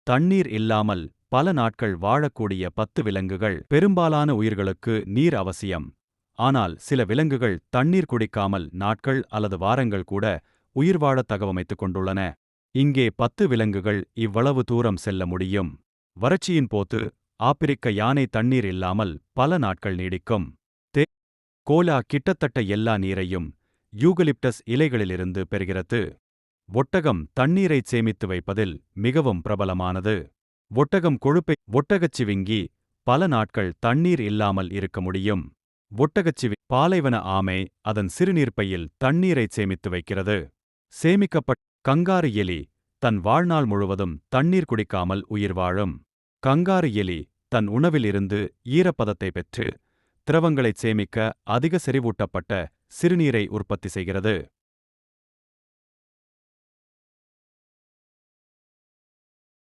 தண்ணீர் இல்லாமல் பல நாட்கள் வாழக்கூடிய 10 விலங்குகள். பெரும்பாலான உயிர்களுக்கு நீர் அவசியம். ஆனால் சில விலங்குகள் தண்ணீர் குடிக்காமல் நாட்கள் அல்லது வாரங்கள் கூட உயிர் வாழத் தகவமைத்துக் கொண்டுள்ளன. இங்கே 10 விலங்குகள் இவ்வளவு தூரம் செல்ல முடியும். வறட்சியின் போது ஆப்பிரிக்க யானை தண்ணீர் இல்லாமல் பல நாட்கள் நீடிக்கும். கோலா கிட்டத்தட்ட எல்லா நீரையும் யூகலிப்டஸ் இலைகளிலிருந்து பெறுகிறது. ஒட்டகம் தண்ணீரைச் சேமித்து வைப்பதில் மிகவும் பிரபலமானது. ஒட்டகம் கொழுப்பை ஒட்டகச்சிவிங்கி பல நாட்கள் தண்ணீர் இல்லாமல் இருக்க முடியும். பாலைவன ஆமை அதன் சிறுநீர்ப்பையில் தண்ணீரைச் சேமித்து வைக்கிறது. கங்காரு எலி தன் வாழ்நாள் முழுவதும் தண்ணீர் குடிக்காமல் உயிர் வாழும். கங்காரு எலி தன் உணவில் இருந்து ஈரப்பதத்தை பெற்று திரவங்களைச் சேமிக்க அதிக செறிவூட்டப்பட்ட சிறுநீரை உற்பத்தி செய்கிறது.